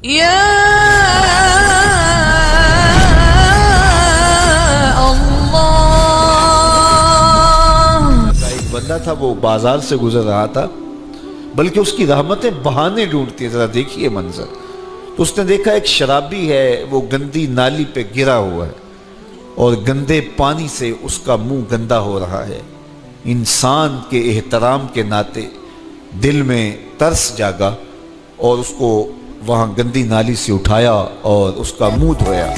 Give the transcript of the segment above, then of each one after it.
یا اللہ۔ ایک بندہ تھا، وہ بازار سے گزر رہا تھا، بلکہ اس کی رحمتیں بہانے ڈھونڈتی ہیں، ذرا دیکھیے منظر۔ تو اس نے دیکھا ایک شرابی ہے، وہ گندی نالی پہ گرا ہوا ہے اور گندے پانی سے اس کا منہ گندا ہو رہا ہے۔ انسان کے احترام کے ناطے دل میں ترس جاگا اور اس کو وہاں گندی نالی سے اٹھایا اور اس کا منہ دھویا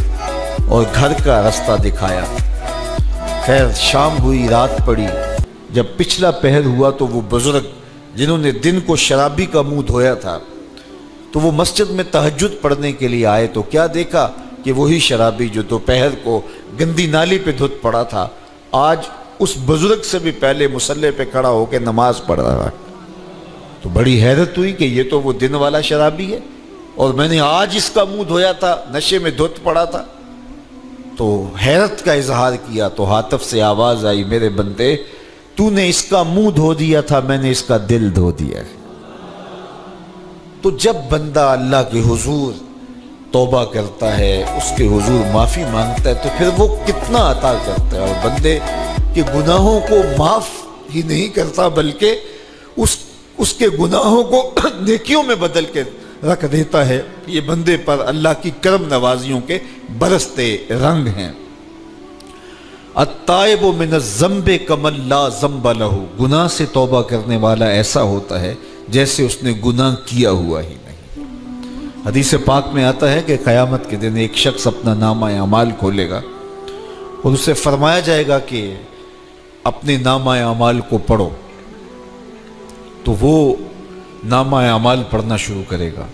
اور گھر کا رستہ دکھایا۔ خیر شام ہوئی، رات پڑی، جب پچھلا پہر ہوا تو وہ بزرگ جنہوں نے دن کو شرابی کا منہ دھویا تھا تو وہ مسجد میں تہجد پڑھنے کے لیے آئے تو کیا دیکھا کہ وہی شرابی جو دوپہر کو گندی نالی پہ دھت پڑا تھا آج اس بزرگ سے بھی پہلے مصلی پہ کھڑا ہو کے نماز پڑھ رہا ہے۔ تو بڑی حیرت ہوئی کہ یہ تو وہ دن والا شرابی ہے اور میں نے آج اس کا منہ دھویا تھا، نشے میں دھت پڑا تھا۔ تو حیرت کا اظہار کیا تو ہاتف سے آواز آئی، میرے بندے تو نے اس کا منہ دھو دیا تھا، میں نے اس کا دل دھو دیا ہے۔ تو جب بندہ اللہ کے حضور توبہ کرتا ہے، اس کے حضور معافی مانگتا ہے تو پھر وہ کتنا عطا کرتا ہے، اور بندے کے گناہوں کو معاف ہی نہیں کرتا بلکہ اس کے گناہوں کو نیکیوں میں بدل کے رکھ دیتا ہے۔ یہ بندے پر اللہ کی کرم نوازیوں کے برستے رنگ ہیں۔ التائب من الذنب کمن لا ذنب لہ، گناہ سے توبہ کرنے والا ایسا ہوتا ہے جیسے اس نے گناہ کیا ہوا ہی نہیں۔ حدیث پاک میں آتا ہے کہ قیامت کے دن ایک شخص اپنا نامہ اعمال کھولے گا اور اسے فرمایا جائے گا کہ اپنے نامہ اعمال کو پڑھو، تو وہ نامہ اعمال پڑھنا شروع کرے گا۔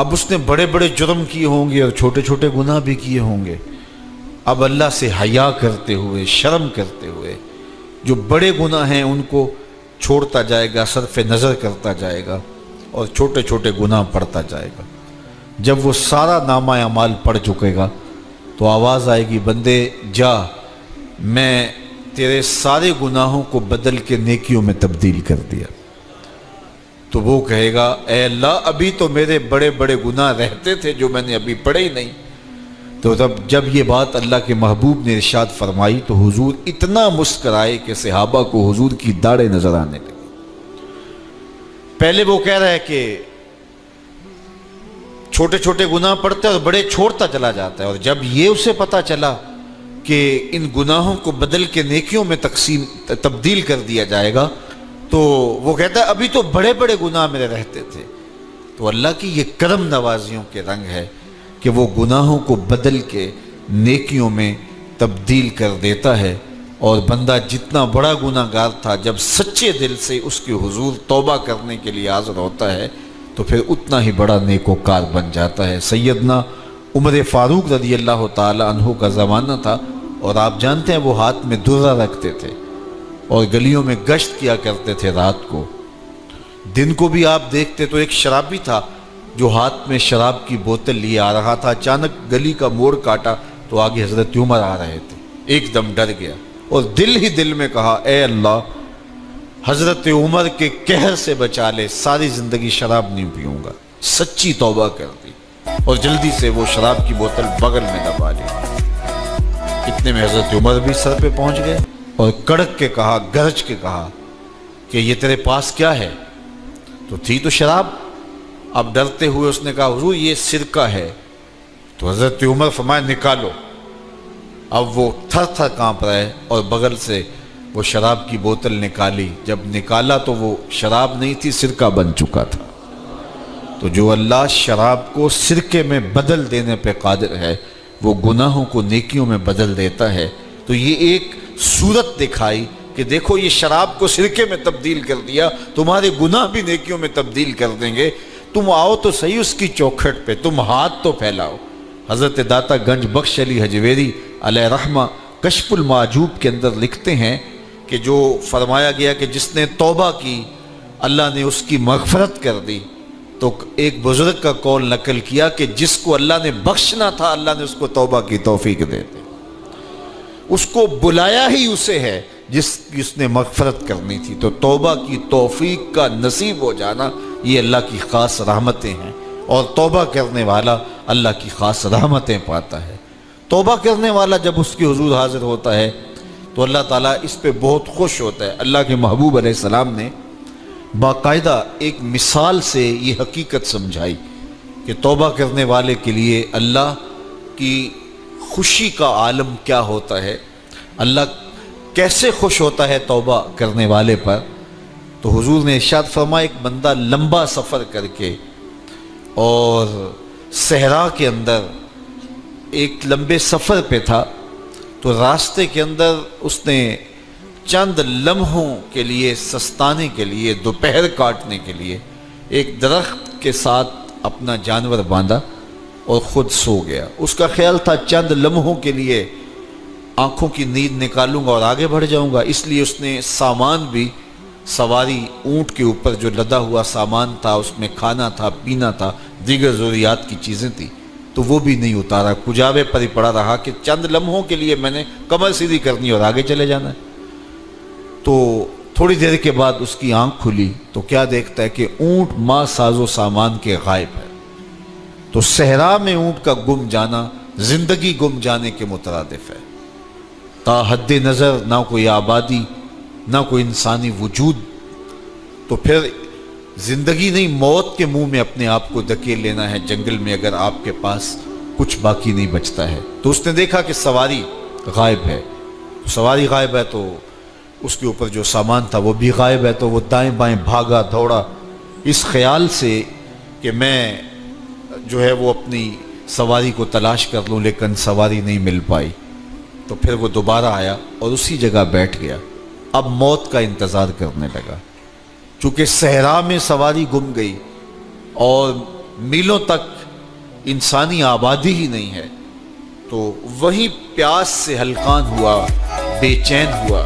اب اس نے بڑے بڑے جرم کیے ہوں گے اور چھوٹے چھوٹے گناہ بھی کیے ہوں گے۔ اب اللہ سے حیا کرتے ہوئے، شرم کرتے ہوئے جو بڑے گناہ ہیں ان کو چھوڑتا جائے گا، صرف نظر کرتا جائے گا اور چھوٹے چھوٹے گناہ پڑھتا جائے گا۔ جب وہ سارا نامہ اعمال پڑھ چکے گا تو آواز آئے گی، بندے جا، میں تیرے سارے گناہوں کو بدل کے نیکیوں میں تبدیل کر دیا۔ تو وہ کہے گا، اے اللہ ابھی تو میرے بڑے بڑے گناہ رہتے تھے جو میں نے ابھی پڑھے ہی نہیں۔ تو جب یہ بات اللہ کے محبوب نے ارشاد فرمائی تو حضور اتنا مسکرائے کہ صحابہ کو حضور کی داڑھیں نظر آنے لگی۔ پہلے وہ کہہ رہا ہے کہ چھوٹے چھوٹے گناہ پڑھتا ہے اور بڑے چھوڑتا چلا جاتا ہے، اور جب یہ اسے پتا چلا کہ ان گناہوں کو بدل کے نیکیوں میں تبدیل کر دیا جائے گا تو وہ کہتا ہے ابھی تو بڑے بڑے گناہ میرے رہتے تھے۔ تو اللہ کی یہ کرم نوازیوں کے رنگ ہے کہ وہ گناہوں کو بدل کے نیکیوں میں تبدیل کر دیتا ہے، اور بندہ جتنا بڑا گناہ گار تھا جب سچے دل سے اس کے حضور توبہ کرنے کے لیے حاضر ہوتا ہے تو پھر اتنا ہی بڑا نیکوکار بن جاتا ہے۔ سیدنا عمر فاروق رضی اللہ تعالی عنہ کا زمانہ تھا، اور آپ جانتے ہیں وہ ہاتھ میں درہ رکھتے تھے اور گلیوں میں گشت کیا کرتے تھے رات کو۔ دن کو بھی آپ دیکھتے تو ایک شرابی تھا جو ہاتھ میں شراب کی بوتل لیے آ رہا تھا، اچانک گلی کا موڑ کاٹا تو آگے حضرت عمر آ رہے تھے، ایک دم ڈر گیا اور دل ہی دل میں کہا، اے اللہ حضرت عمر کے قہر سے بچا لے، ساری زندگی شراب نہیں پیوں گا۔ سچی توبہ کر دی اور جلدی سے وہ شراب کی بوتل بغل میں دبا لی۔ اتنے میں حضرت عمر بھی سر پہ پہنچ گئے اور کڑک کے کہا، گرج کے کہا کہ یہ تیرے پاس کیا ہے؟ تو تھی تو شراب۔ اب ڈرتے ہوئے اس نے کہا، حضور یہ سرکہ ہے۔ تو حضرت عمر فرمایا، نکالو۔ اب وہ تھر تھر کانپ رہے اور بغل سے وہ شراب کی بوتل نکالی۔ جب نکالا تو وہ شراب نہیں تھی، سرکہ بن چکا تھا۔ تو جو اللہ شراب کو سرکے میں بدل دینے پہ قادر ہے، وہ گناہوں کو نیکیوں میں بدل دیتا ہے۔ تو یہ ایک صورت دکھائی کہ دیکھو یہ شراب کو سرکے میں تبدیل کر دیا، تمہارے گناہ بھی نیکیوں میں تبدیل کر دیں گے۔ تم آؤ تو صحیح اس کی چوکھٹ پہ، تم ہاتھ تو پھیلاؤ۔ حضرت داتا گنج بخش علی حجویری علیہ رحمہ کشف المعجوب کے اندر لکھتے ہیں کہ جو فرمایا گیا کہ جس نے توبہ کی اللہ نے اس کی مغفرت کر دی، تو ایک بزرگ کا قول نقل کیا کہ جس کو اللہ نے بخشنا تھا اللہ نے اس کو توبہ کی توفیق دے دی۔ اس کو بلایا ہی اسے ہے جس نے مغفرت کرنی تھی۔ تو توبہ کی توفیق کا نصیب ہو جانا یہ اللہ کی خاص رحمتیں ہیں، اور توبہ کرنے والا اللہ کی خاص رحمتیں پاتا ہے۔ توبہ کرنے والا جب اس کے حضور حاضر ہوتا ہے تو اللہ تعالیٰ اس پہ بہت خوش ہوتا ہے۔ اللہ کے محبوب علیہ السلام نے باقاعدہ ایک مثال سے یہ حقیقت سمجھائی کہ توبہ کرنے والے کے لیے اللہ کی خوشی کا عالم کیا ہوتا ہے، اللہ کیسے خوش ہوتا ہے توبہ کرنے والے پر۔ تو حضور نے ارشاد فرمایا ایک بندہ لمبا سفر کر کے اور صحرا کے اندر ایک لمبے سفر پہ تھا، تو راستے کے اندر اس نے چند لمحوں کے لیے سستانے کے لیے، دوپہر کاٹنے کے لیے ایک درخت کے ساتھ اپنا جانور باندھا اور خود سو گیا۔ اس کا خیال تھا چند لمحوں کے لیے آنکھوں کی نیند نکالوں گا اور آگے بڑھ جاؤں گا، اس لیے اس نے سامان بھی، سواری اونٹ کے اوپر جو لدا ہوا سامان تھا، اس میں کھانا تھا، پینا تھا، دیگر ضروریات کی چیزیں تھیں، تو وہ بھی نہیں اتارا، کجاوے پر ہی پڑا رہا کہ چند لمحوں کے لیے میں نے کمر سیدھی کرنی اور آگے چلے جانا ہے۔ تو تھوڑی دیر کے بعد اس کی آنکھ کھلی تو کیا دیکھتا ہے کہ اونٹ ماں ساز و سامان کے غائب ہے۔ تو صحرا میں اونٹ کا گم جانا زندگی گم جانے کے مترادف ہے۔ تا حد نظر نہ کوئی آبادی، نہ کوئی انسانی وجود، تو پھر زندگی نہیں، موت کے منہ میں اپنے آپ کو دھکیل لینا ہے جنگل میں اگر آپ کے پاس کچھ باقی نہیں بچتا ہے۔ تو اس نے دیکھا کہ سواری غائب ہے، سواری غائب ہے تو اس کے اوپر جو سامان تھا وہ بھی غائب ہے، تو وہ دائیں بائیں بھاگا دوڑا اس خیال سے کہ میں جو ہے وہ اپنی سواری کو تلاش کر لوں، لیکن سواری نہیں مل پائی۔ تو پھر وہ دوبارہ آیا اور اسی جگہ بیٹھ گیا، اب موت کا انتظار کرنے لگا۔ چونکہ صحرا میں سواری گم گئی اور میلوں تک انسانی آبادی ہی نہیں ہے، تو وہیں پیاس سے ہلکان ہوا، بے چین ہوا،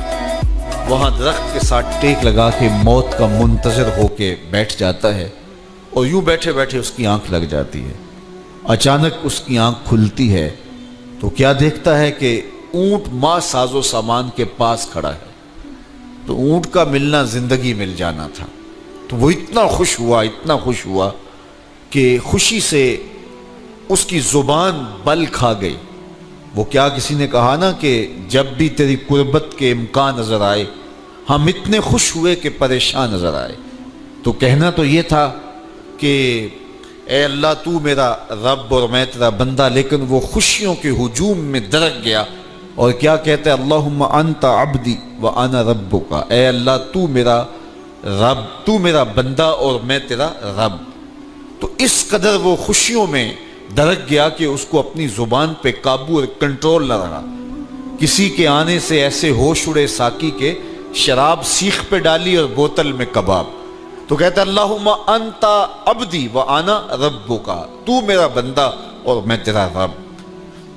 وہاں درخت کے ساتھ ٹیک لگا کے موت کا منتظر ہو کے بیٹھ جاتا ہے، اور یوں بیٹھے بیٹھے اس کی آنکھ لگ جاتی ہے۔ اچانک اس کی آنکھ کھلتی ہے تو کیا دیکھتا ہے کہ اونٹ ماں ساز و سامان کے پاس کھڑا ہے۔ تو اونٹ کا ملنا زندگی مل جانا تھا، تو وہ اتنا خوش ہوا، اتنا خوش ہوا کہ خوشی سے اس کی زبان بل کھا گئی۔ وہ کیا کسی نے کہا نا کہ جب بھی تیری قربت کے امکان نظر آئے ہم اتنے خوش ہوئے کہ پریشان نظر آئے۔ تو کہنا تو یہ تھا کہ اے اللہ تو میرا رب اور میں تیرا بندہ، لیکن وہ خوشیوں کے ہجوم میں درک گیا اور کیا کہتا ہے، اللہم انت عبدی وانا ربک، اے اللہ تو میرا رب، تو میرا بندہ اور میں تیرا رب۔ تو اس قدر وہ خوشیوں میں درک گیا کہ اس کو اپنی زبان پہ قابو اور کنٹرول نہ رہا۔ کسی کے آنے سے ایسے ہوش اڑے ساقی کے، شراب سیخ پہ ڈالی اور بوتل میں کباب۔ تو کہتا ہے اللہم انت عبدی وانا ربک، تو میرا بندہ اور میں تیرا رب۔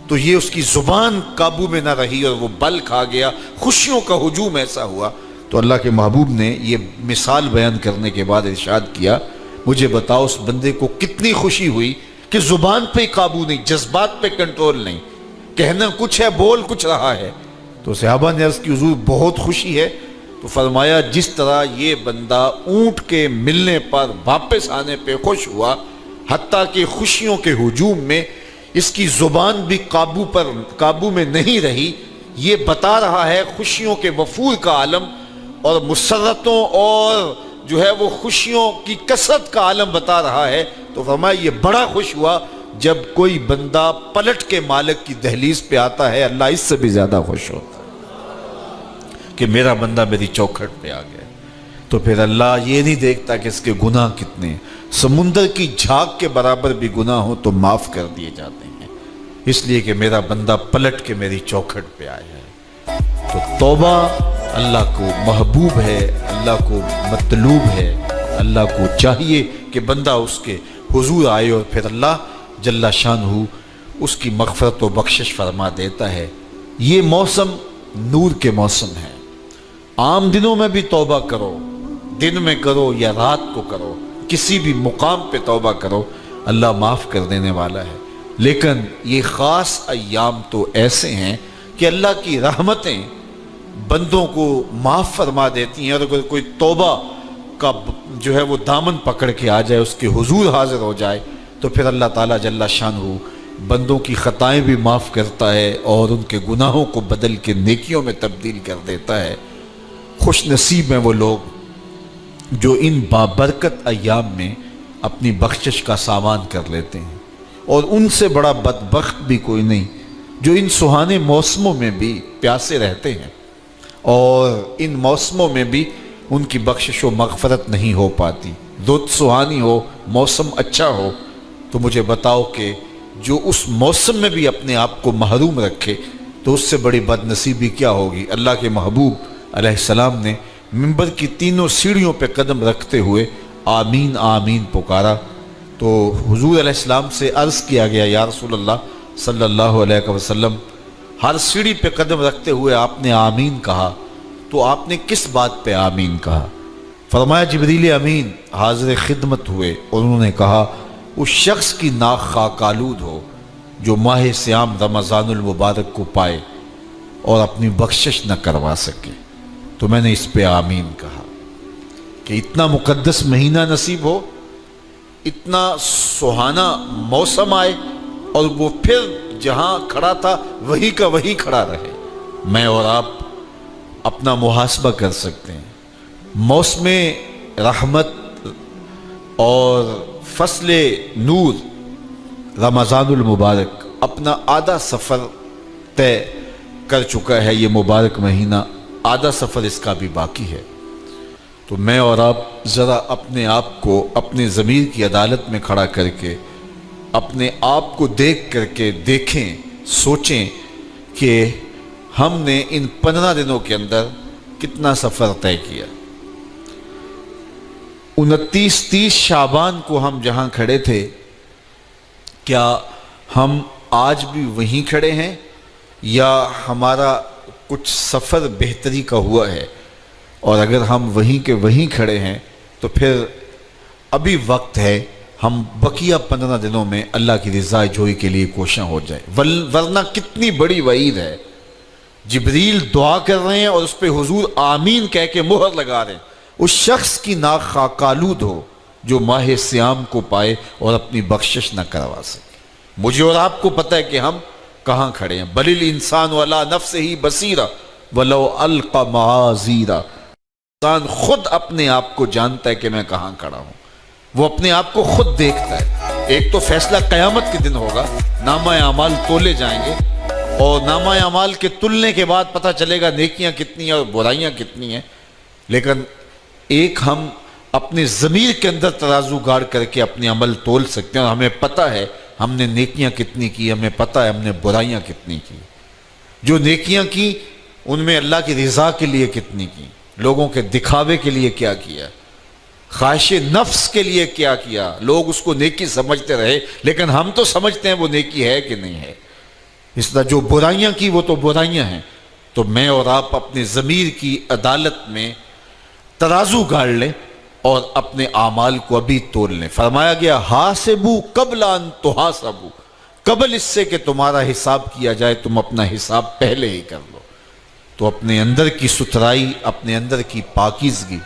تو یہ اس کی زبان قابو میں نہ رہی اور وہ بل کھا گیا، خوشیوں کا ہجوم ایسا ہوا۔ تو اللہ کے محبوب نے یہ مثال بیان کرنے کے بعد ارشاد کیا، مجھے بتاؤ اس بندے کو کتنی خوشی ہوئی کہ زبان پہ قابو نہیں، جذبات پہ کنٹرول نہیں، کہنا کچھ ہے بول کچھ رہا ہے۔ تو صحابہ نے عرض کی حضور بہت خوشی ہے۔ تو فرمایا جس طرح یہ بندہ اونٹ کے ملنے پر واپس آنے پہ خوش ہوا، حتیٰ کہ خوشیوں کے ہجوم میں اس کی زبان بھی قابو میں نہیں رہی، یہ بتا رہا ہے خوشیوں کے وفور کا عالم اور مسرتوں اور جو ہے وہ خوشیوں کی کثرت کا عالم بتا رہا ہے۔ تو فرمایا یہ بڑا خوش ہوا جب کوئی بندہ پلٹ کے مالک کی دہلیز پہ آتا ہے، اللہ اس سے بھی زیادہ خوش ہوتا ہے کہ میرا بندہ میری چوکھٹ پہ آ گیا۔ تو پھر اللہ یہ نہیں دیکھتا کہ اس کے گناہ کتنے ہیں، سمندر کی جھاگ کے برابر بھی گناہ ہو تو معاف کر دیے جاتے ہیں، اس لیے کہ میرا بندہ پلٹ کے میری چوکھٹ پہ آیا ہے۔ تو توبہ اللہ کو محبوب ہے، اللہ کو مطلوب ہے، اللہ کو چاہیے کہ بندہ اس کے حضور آئے اور پھر اللہ جل شانہ اس کی مغفرت و بخشش فرما دیتا ہے۔ یہ موسم نور کے موسم ہے، عام دنوں میں بھی توبہ کرو، دن میں کرو یا رات کو کرو، کسی بھی مقام پہ توبہ کرو، اللہ معاف کر دینے والا ہے۔ لیکن یہ خاص ایام تو ایسے ہیں کہ اللہ کی رحمتیں بندوں کو معاف فرما دیتی ہیں، اور اگر کوئی توبہ کا جو ہے وہ دامن پکڑ کے آ جائے، اس کے حضور حاضر ہو جائے، تو پھر اللہ تعالیٰ جل شانہ بندوں کی خطائیں بھی معاف کرتا ہے اور ان کے گناہوں کو بدل کے نیکیوں میں تبدیل کر دیتا ہے۔ خوش نصیب ہیں وہ لوگ جو ان بابرکت ایام میں اپنی بخشش کا سامان کر لیتے ہیں، اور ان سے بڑا بدبخت بھی کوئی نہیں جو ان سہانے موسموں میں بھی پیاسے رہتے ہیں اور ان موسموں میں بھی ان کی بخشش و مغفرت نہیں ہو پاتی۔ رت سہانی ہو، موسم اچھا ہو، تو مجھے بتاؤ کہ جو اس موسم میں بھی اپنے آپ کو محروم رکھے تو اس سے بڑی بد نصیبی کیا ہوگی۔ اللہ کے محبوب علیہ السلام نے منبر کی تینوں سیڑھیوں پہ قدم رکھتے ہوئے آمین آمین پکارا، تو حضور علیہ السلام سے عرض کیا گیا یا رسول اللہ صلی اللہ علیہ وسلم، ہر سیڑھی پہ قدم رکھتے ہوئے آپ نے آمین کہا، تو آپ نے کس بات پہ آمین کہا؟ فرمایا جبریل امین حاضر خدمت ہوئے اور انہوں نے کہا اس شخص کی ناک خاک آلود ہو جو ماہ صیام رمضان المبارک کو پائے اور اپنی بخشش نہ کروا سکے۔ تو میں نے اس پہ آمین کہا کہ اتنا مقدس مہینہ نصیب ہو، اتنا سہانا موسم آئے اور وہ پھر جہاں کھڑا تھا وہی کا وہی کھڑا رہے۔ میں اور آپ اپنا محاسبہ کر سکتے ہیں۔ موسم رحمت اور فصل نور رمضان المبارک اپنا آدھا سفر طے کر چکا ہے، یہ مبارک مہینہ آدھا سفر اس کا بھی باقی ہے۔ تو میں اور آپ ذرا اپنے آپ کو اپنے ضمیر کی عدالت میں کھڑا کر کے اپنے آپ کو دیکھ کر کے دیکھیں، سوچیں کہ ہم نے ان 15 دنوں کے اندر کتنا سفر طے کیا۔ 29-30 شعبان کو ہم جہاں کھڑے تھے، کیا ہم آج بھی وہیں کھڑے ہیں یا ہمارا کچھ سفر بہتری کا ہوا ہے؟ اور اگر ہم وہیں کے وہیں کھڑے ہیں تو پھر ابھی وقت ہے ہم بقیہ 15 دنوں میں اللہ کی رضا جوئی کے لیے کوشاں ہو جائیں، ورنہ کتنی بڑی وعید ہے۔ جبریل دعا کر رہے ہیں اور اس پہ حضور آمین کہہ کے مہر لگا رہے ہیں، اس شخص کی ناک خاک آلود ہو جو ماہ صیام کو پائے اور اپنی بخشش نہ کروا سکے۔ مجھے اور آپ کو پتہ ہے کہ ہم کہاں کھڑے ہیں۔ بل الانسان علی نفسہ بصیرہ ولو القی معاذیرہ، انسان خود اپنے آپ کو جانتا ہے کہ میں کہاں کھڑا ہوں، وہ اپنے آپ کو خود دیکھتا ہے۔ ایک تو فیصلہ قیامت کے دن ہوگا، نامہ اعمال تولے جائیں گے اور نامہ اعمال کے تلنے کے بعد پتہ چلے گا نیکیاں کتنی ہیں اور برائیاں کتنی ہیں۔ لیکن ایک ہم اپنے ضمیر کے اندر ترازو گاڑ کر کے اپنے عمل تول سکتے ہیں اور ہمیں پتہ ہے ہم نے نیکیاں کتنی کی، ہمیں پتہ ہے ہم نے برائیاں کتنی کی۔ جو نیکیاں کی ان میں اللہ کی رضا کے لیے کتنی کی، لوگوں کے دکھاوے کے لیے کیا کیا، خواہش نفس کے لیے کیا کیا، لوگ اس کو نیکی سمجھتے رہے لیکن ہم تو سمجھتے ہیں وہ نیکی ہے کہ نہیں ہے۔ اس طرح جو برائیاں کی وہ تو برائیاں ہیں۔ تو میں اور آپ اپنے ضمیر کی عدالت میں ترازو گاڑ لیں اور اپنے اعمال کو ابھی تول لیں۔ فرمایا گیا حاسبو قبل ان تحاسبو، قبل اس سے کہ تمہارا حساب کیا جائے تم اپنا حساب پہلے ہی کر لو۔ تو اپنے اندر کی ستھرائی، اپنے اندر کی پاکیزگی